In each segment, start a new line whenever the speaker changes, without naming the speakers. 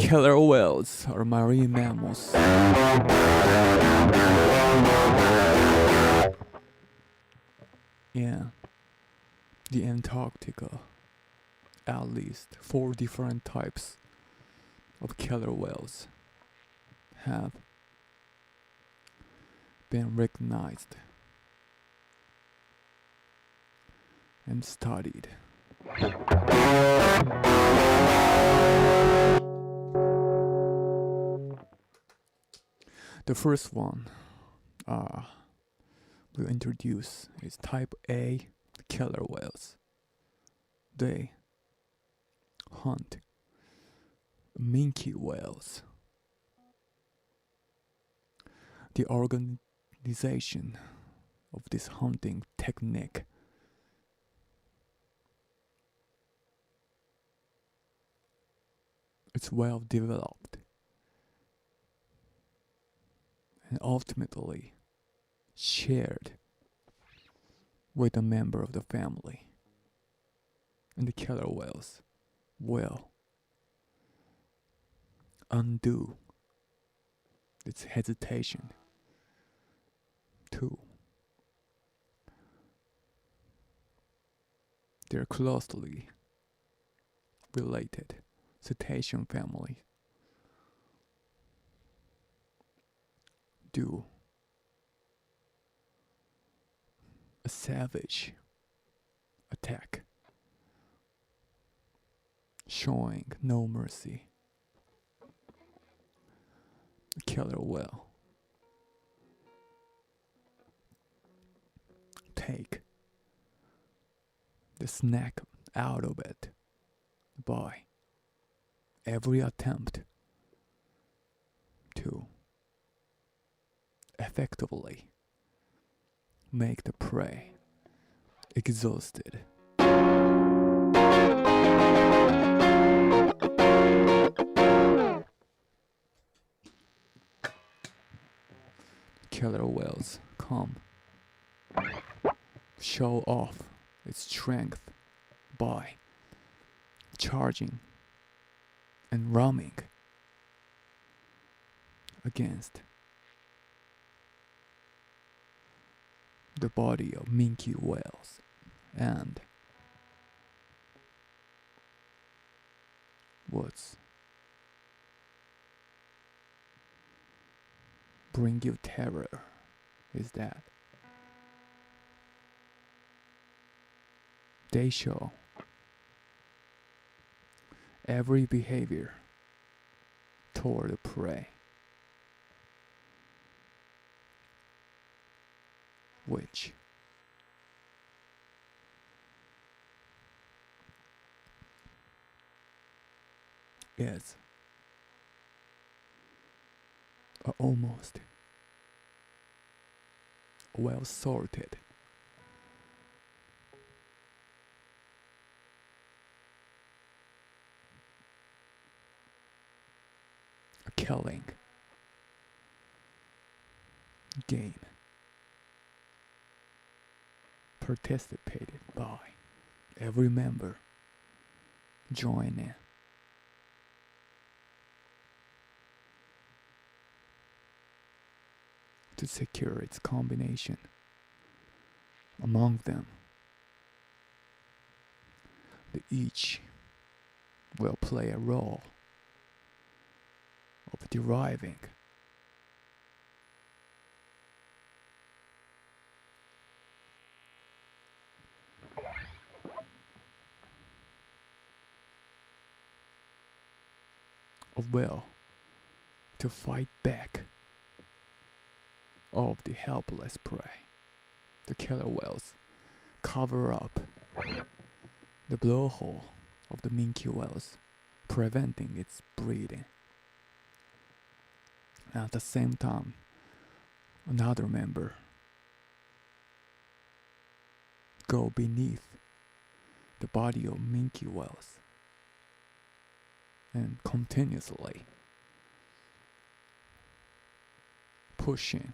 Killer whales are marine mammals. In the Antarctica, at least 4 different types of killer whales have been recognized and studied. The first one we'll introduce is type A killer whales. They hunt minke whales. The organization of this hunting technique is well developed and ultimately shared with a member of the family. And the killer whales will undo its hesitation to their closely related cetacean family. Do a savage attack, showing no mercy. A killer whale take the snack out of it by every attempt to effectively make the prey exhausted. Killer whales come show off its strength by charging and ramming against the body of minke whales and what's bring you terror is that they show every behavior toward the prey which is almost well sorted a killing game participated by every member joining to secure its combination. Among them, they each will play a role of deriving a will to fight back of the helpless prey. The killer whales cover up the blowhole of the minke whales, preventing its breeding. At the same time, another member go beneath the body of minke whales and continuously pushing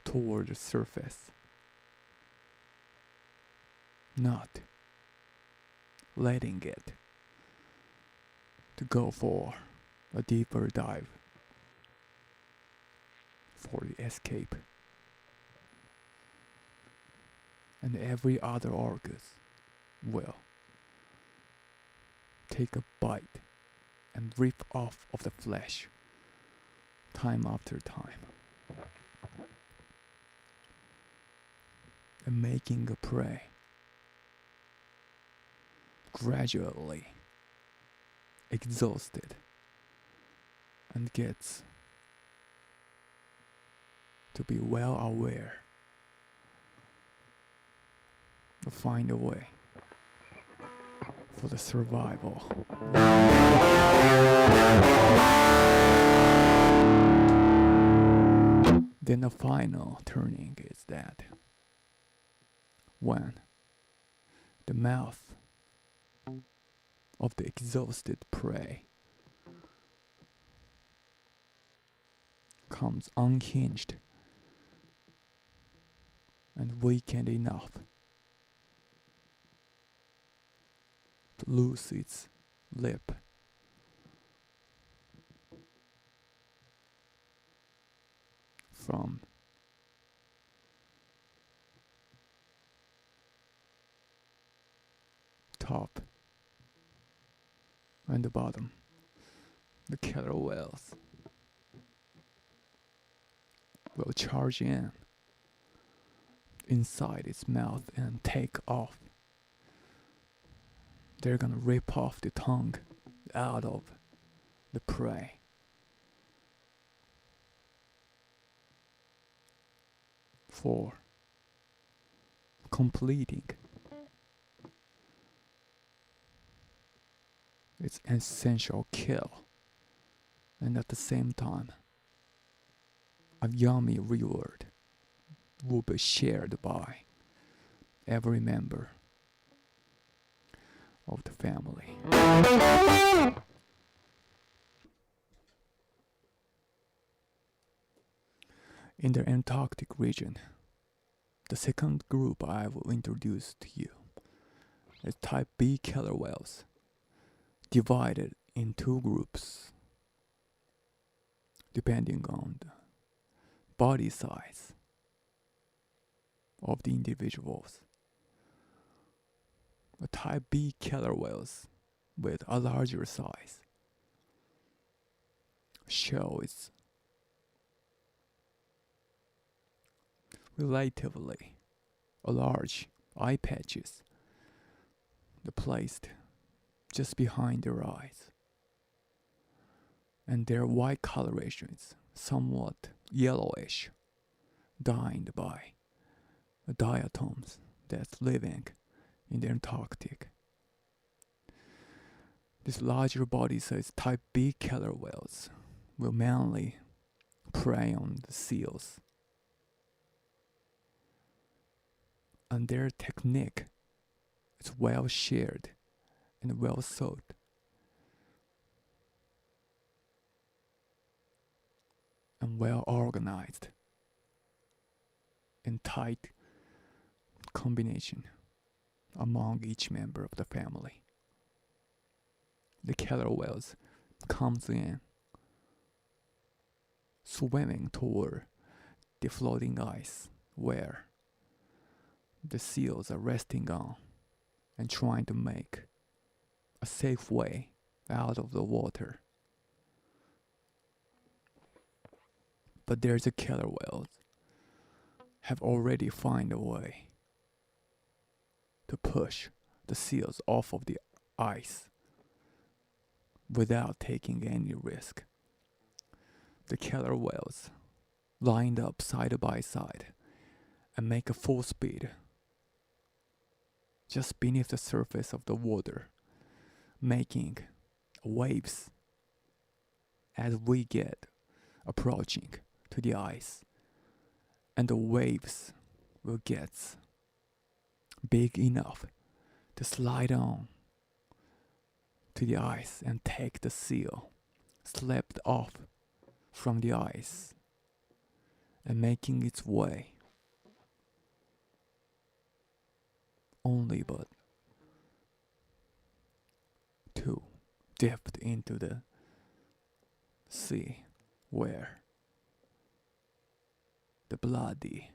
toward the surface, not letting it to go for a deeper dive for the escape. And every other organ will take a bite and rip off of the flesh time after time, and making a prey gradually exhausted and gets to be well aware to find a way for the survival. Then the final turning is that when the mouth of the exhausted prey comes unhinged and weakened enough to lose its lip, from top and the bottom, the killer whales will charge in inside its mouth and take off. They're gonna rip off the tongue out of the prey. For completing its essential kill, and at the same time, a yummy reward will be shared by every member of the family. In the Antarctic region, the second group I will introduce to you is type B killer whales, divided in two groups depending on the body size of the individuals. The type B killer whales with a larger size show its relatively large eye patches placed just behind their eyes, and their white coloration is somewhat yellowish, dyed by the diatoms that's living in the Antarctic. This larger body size type B killer whales will mainly prey on the seals, and their technique is well shared and well sought. And well organized in tight combination among each member of the family. The killer whales comes in swimming toward the floating ice where the seals are resting on and trying to make a safe way out of the water. But there's a killer whales have already found a way to push the seals off of the ice without taking any risk. The killer whales lined up side by side and make a full speed just beneath the surface of the water, making waves as we get approaching to the ice, and the waves will get big enough to slide on to the ice and take the seal slipped off from the ice and making its way only but to drift into the sea where the bloody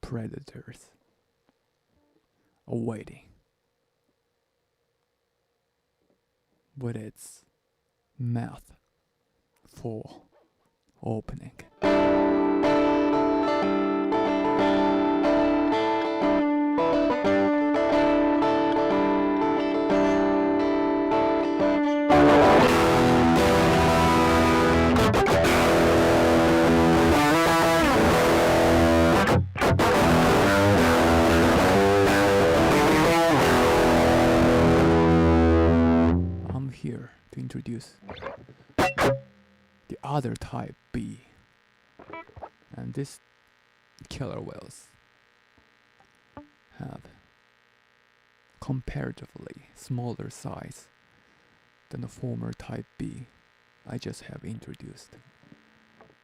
predators are waiting with its mouth full opening. I'm here to introduce the other type B, and this killer whales have comparatively smaller size than the former type B I just have introduced.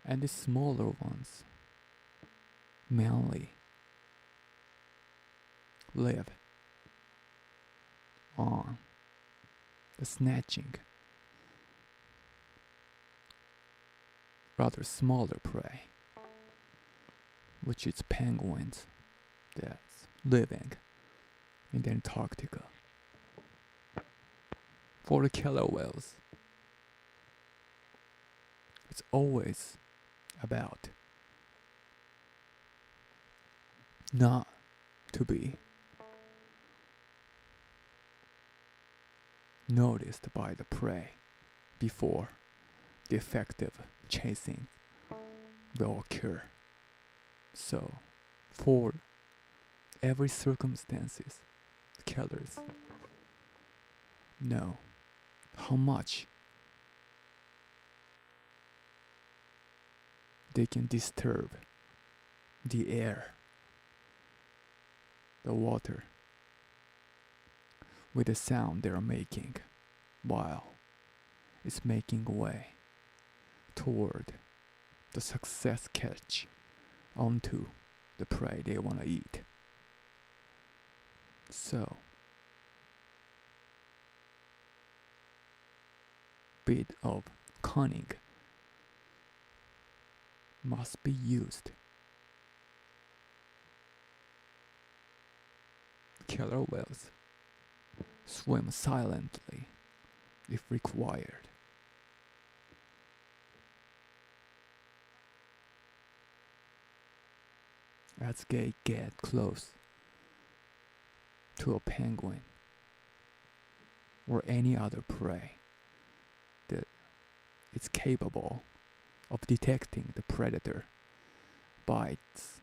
And the smaller ones mainly live on the snatching rather smaller prey, which is penguins that's living in the Antarctica. For the killer whales, it's always about not to be noticed by the prey before the effective chasing will occur. So, for every circumstances, killers know how much they can disturb the air, the water, with the sound they're making while it's making way toward the success catch onto the prey they want to eat. So, bit of cunning must be used. Killer whales swim silently if required. As they get close to a penguin or any other prey that it's capable of detecting the predator by its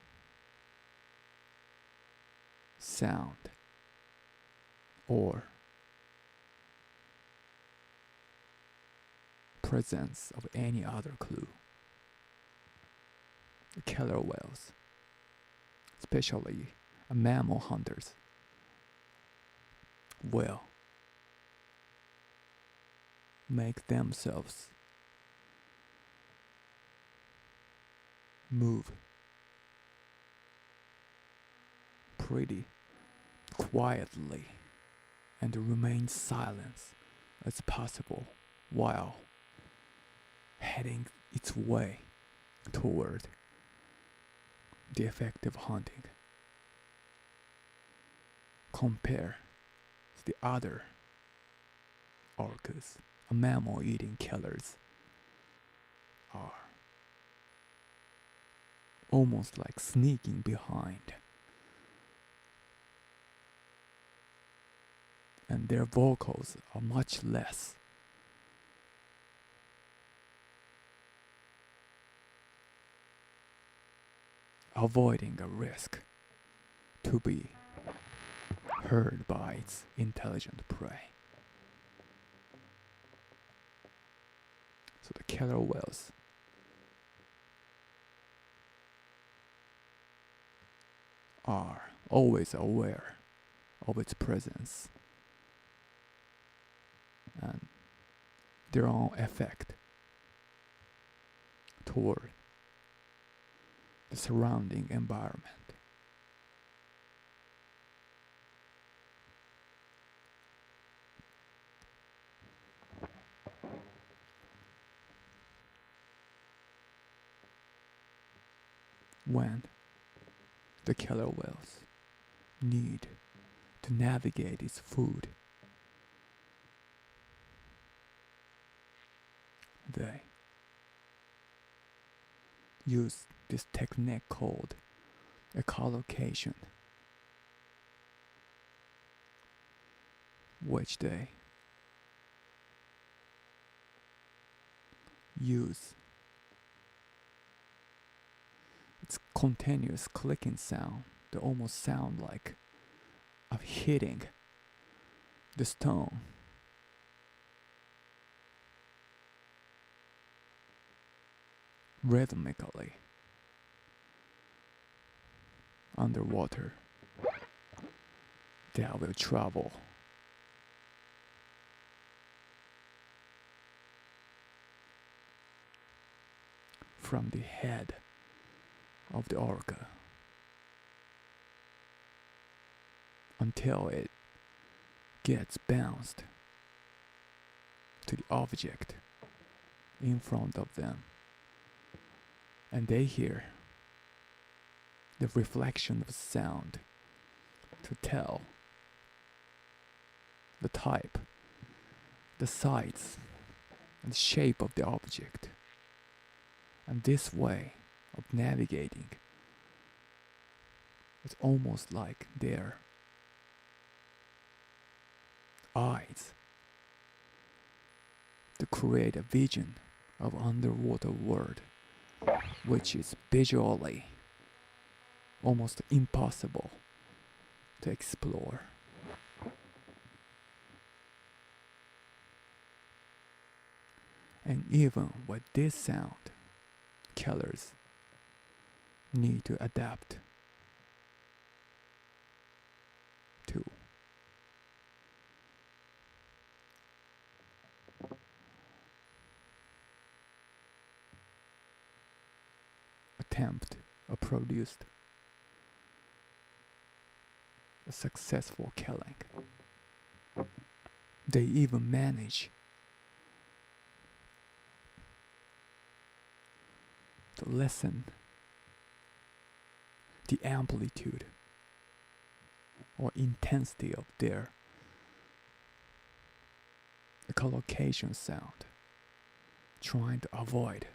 sound or presence of any other clue. The killer whales, especially mammal hunters, will make themselves move pretty quietly and remain silent as possible while heading its way toward the effective hunting. Compare to the other orcas, mammal-eating killers are almost like sneaking behind, and their vocals are much less. Avoiding a risk to be heard by its intelligent prey. So the killer whales are always aware of its presence and their own effect toward the surrounding environment. when the killer whales need to navigate its food, they use this technique called echolocation, which they use its continuous clicking sound to almost sound like of hitting the stone. Rhythmically underwater, they will travel from the head of the orca until it gets bounced to the object in front of them, and they hear the reflection of sound to tell the type, the size, and shape of the object. And this way of navigating is almost like their eyes to create a vision of underwater world, which is visually almost impossible to explore. And even with this sound, killers need to adapt to. Attempt or produced a successful killing. They even manage to lessen the amplitude or intensity of their echolocation sound, trying to avoid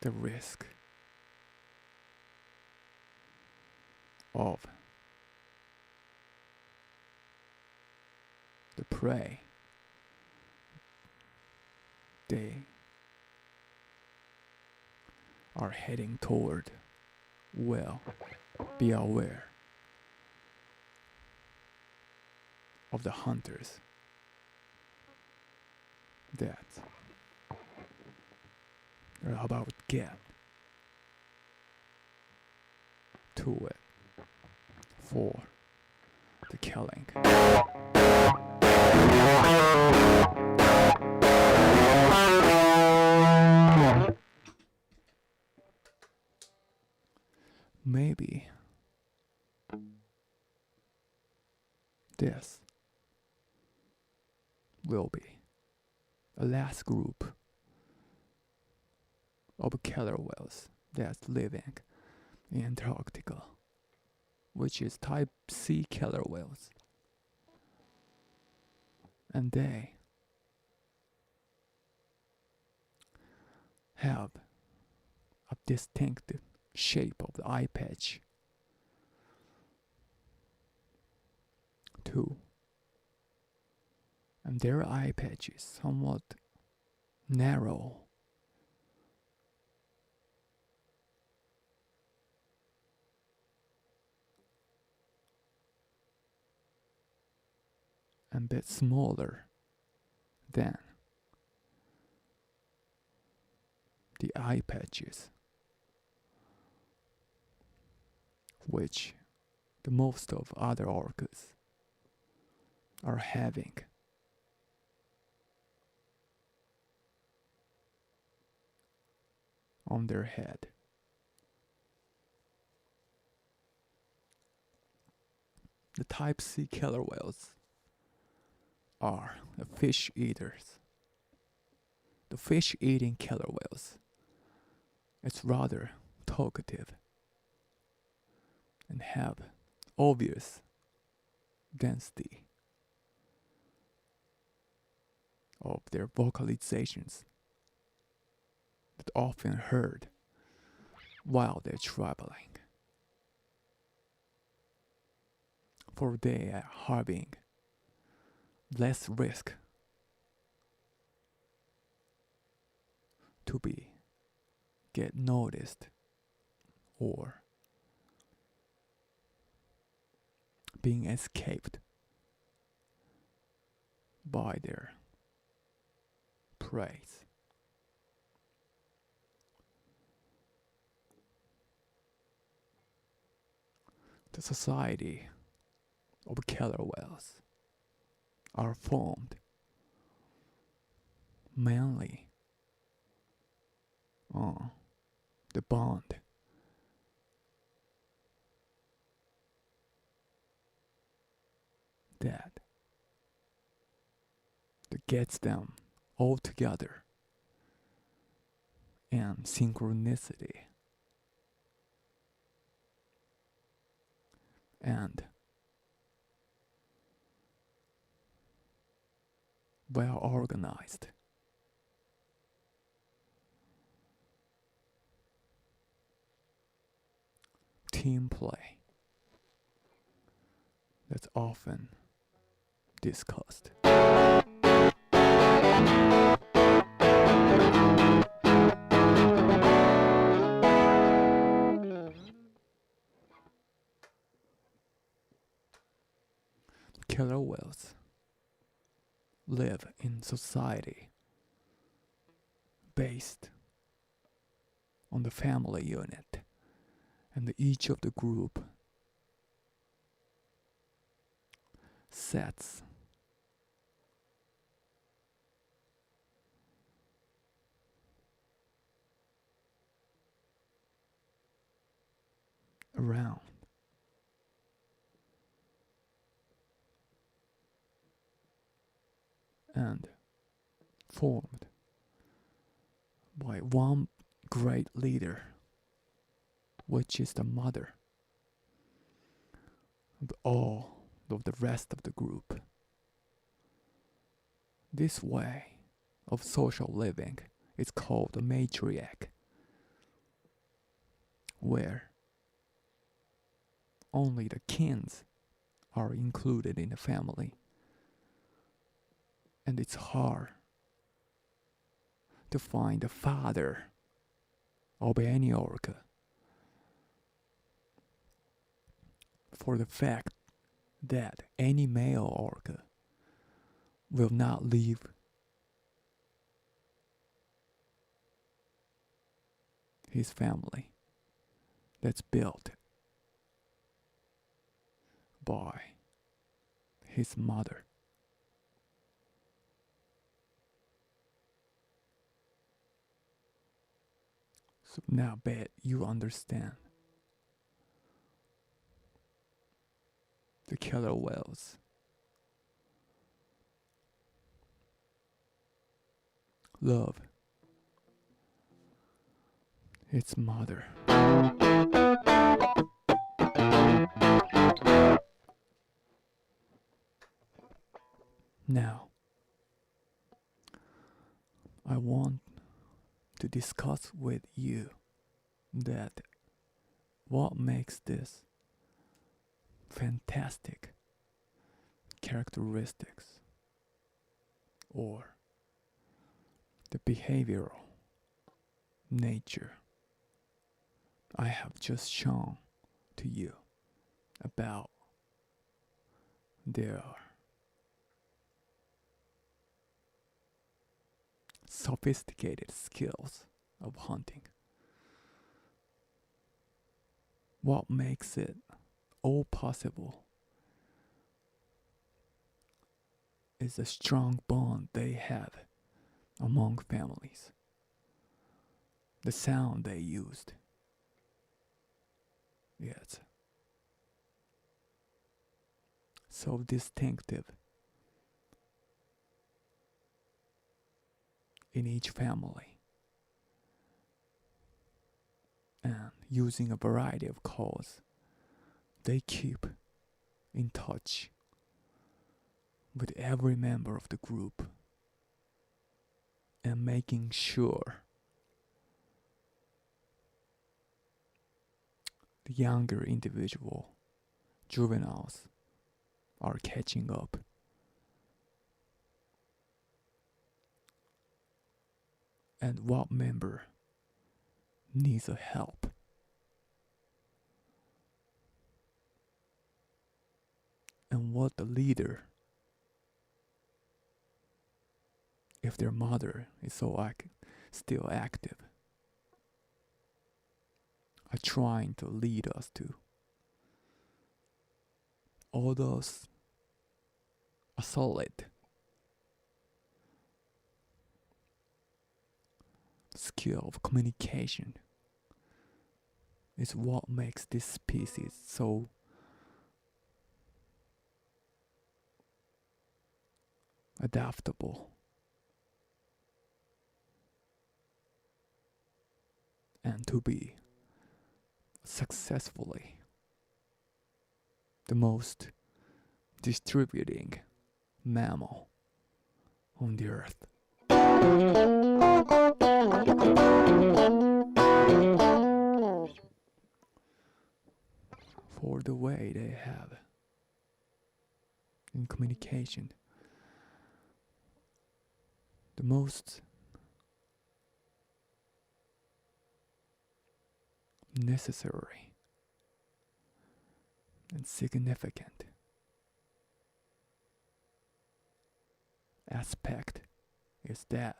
the risk of the prey they are heading toward will be aware of the hunters that are about to get to it for the killing. Maybe this will be the last group of killer whales that's living in Antarctica, which is type C killer whales. And they have a distinct shape of the eye patch too. And their eye patch is somewhat narrow. And a bit smaller than the eye patches which the most of other orcas are having. On their head. The type C killer whales are the fish eaters. The fish eating killer whales It's rather talkative and have obvious density of their vocalizations that often heard while they're traveling, for they are having less risk to be get noticed or being escaped by their prey. The society of killer whales are formed mainly on the bond that gets them all together and synchronicity and well organized. Team play that's often discussed. Killer whales live in society based on the family unit, and each of the group sets around and formed by one great leader, which is the mother of all of the rest of the group. This way of social living is called a matriarch, where only the kins are included in the family, and it's hard to find the father of any orca for the fact that any male orca will not leave his family that's built by his mother. So now bet you understand the killer whales love its mother. Now, I want to discuss with you that what makes this fantastic characteristics or the behavioral nature I have just shown to you about their sophisticated skills of hunting. What makes it all possible is the strong bond they have among families. The sound they used. Yes. So distinctive in each family. using a variety of calls, they keep in touch with every member of the group and making sure the younger individual juveniles are catching up. And what member needs a help. And what the leader, if their mother is still active, are trying to lead us to. All those are solid skill of communication is what makes this species so adaptable and to be successfully the most distributing mammal on the earth. For the way they have in communication, the most necessary and significant aspect is that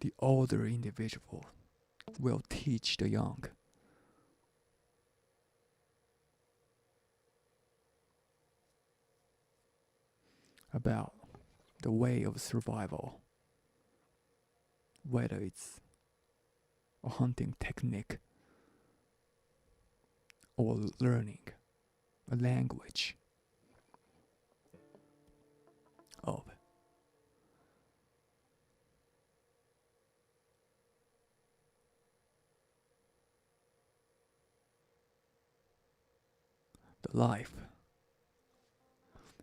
the older individual will teach the young about the way of survival, whether it's a hunting technique or learning a language of the life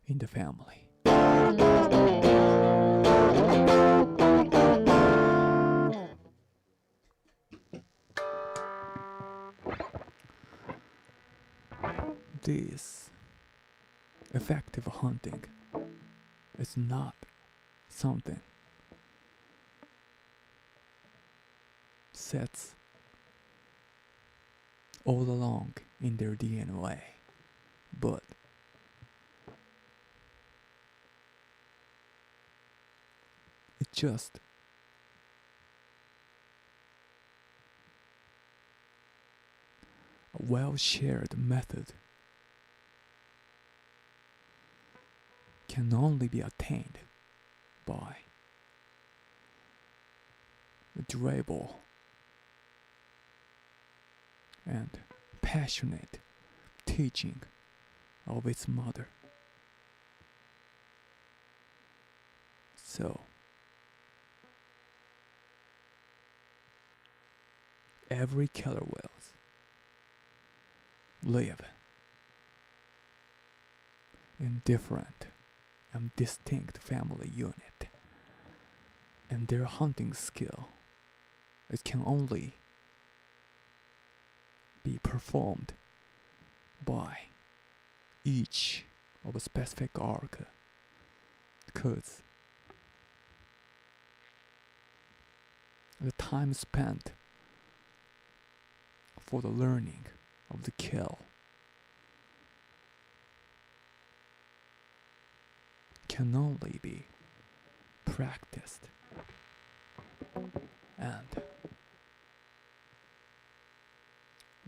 in the family. This effective hunting is not something sets all along in their DNA, but it's just a well-shared method can only be attained by the durable and passionate teaching of its mother. So, every killer whales live in different and distinct family unit, and their hunting skill it can only be performed by each of a specific arc, because the time spent for the learning of the kill can only be practiced and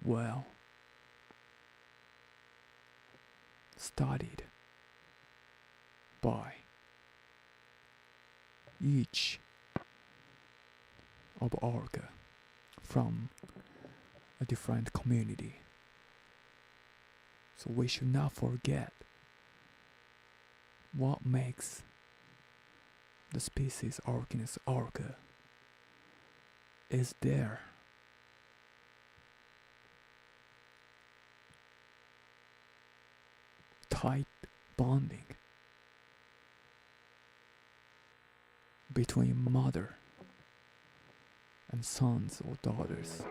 well studied by each of org from a different community. So we should not forget what makes the species Orcanis orca is their tight bonding between mother and sons or daughters.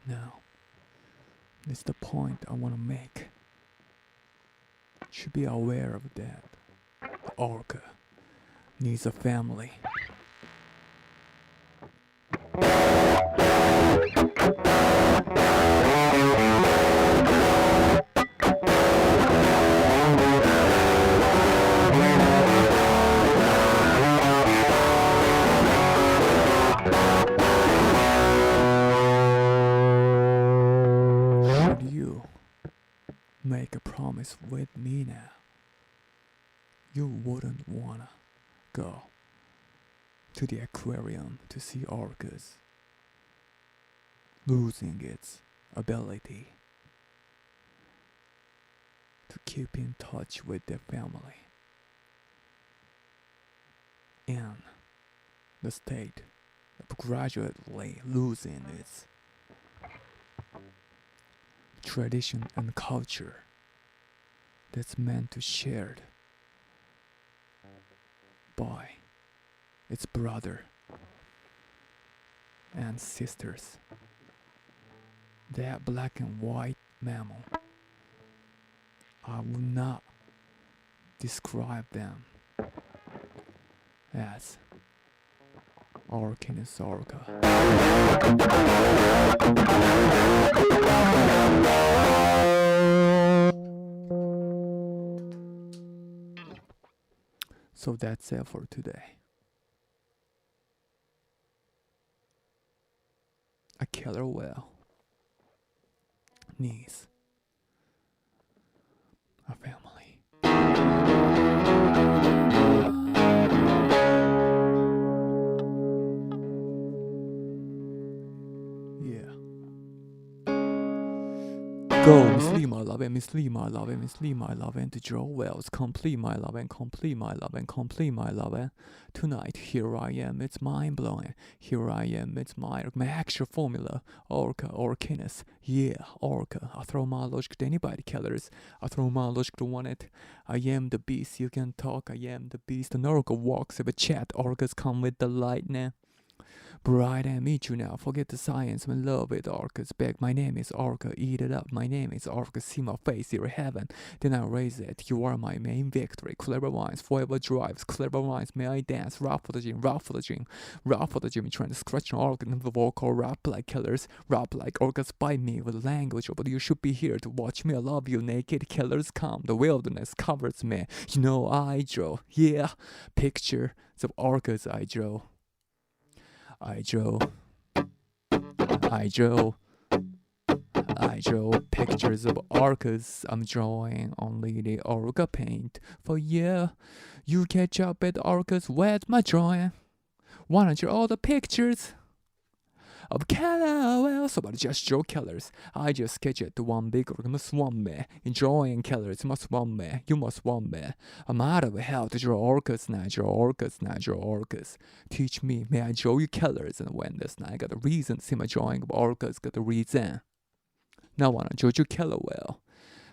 Now, this is the point I want to make. Should be aware of that. The orca needs a family. Should you make a promise with me now, you wouldn't wanna go to the aquarium to see orcas losing its ability to keep in touch with their family, and the state of gradually losing its tradition and culture that's meant to shared by its brother and sisters. That black and white mammal, I would not describe them as Orcinus orca. So that's it for today. A killer whale needs a family. Yeah. Go, Miss Lee, my love, and Miss Lee, my love, and Miss Lee, my love, and to draw wells, complete my love, and complete my love, and complete my love, and tonight, here I am, it's mind-blowing, here I am, it's my actual formula, orca, orcinus, yeah, orca, I throw my logic to anybody, killers, I throw my logic to one it, I am the beast, you can talk, I am the beast, an orca walks with a chat, orcas come with the lightning. Bright and meet you now, forget the science, I'm in love with orcas, beg, my name is orca, eat it up, my name is orca, see my face, you're heaven, then I raise it, you are my main victory, clever wines, forever drives, clever wines, may I dance, rap for the gym, rap for the gym, rap for the gym, trying to scratch an orca in the vocal, rap like killers, rap like orcas bite me with language, but you should be here to watch me, I love you, naked killers come, the wilderness covers me, you know I draw, yeah, picture of orcas I draw. I drew pictures of orcas. I'm drawing only the orca paint. For yeah, you catch up at orcas with my drawing. Why don't you all the pictures of killer whales? Somebody just draw killers. I just sketch it to one big orca. Must want me. In drawing killers, must want me. You must want me. I'm out of hell to draw orcas now. Draw orcas now. Draw orcas. Teach me. May I draw you killers? And when this night, I got a reason. See my drawing of orcas. Got a reason. Now I wanna draw you killer whale.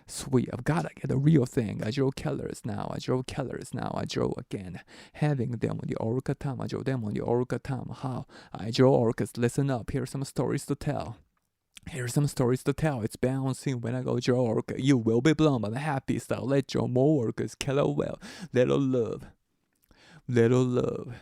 Sweet, I've gotta get a real thing. I draw killers now, I draw killers now, I draw again. Having them on the orca time, I draw them on the orca time. How? I draw orcas, listen up, here's some stories to tell. Here's some stories to tell, it's bouncing when I go draw orca. You will be blown by the happy style. Let's draw more orcas, killer whale. Little love, little love,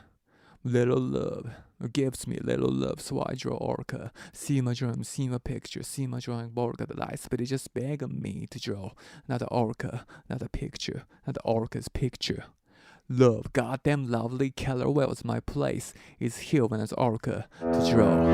little love. Gives me little love, so I draw orca. See my drawing, see my picture, see my drawing orca. The lights, but it just begging me to draw. Not the orca, not a picture, not the orca's picture. Love, goddamn lovely killer whales. My place is here when it's orca to draw.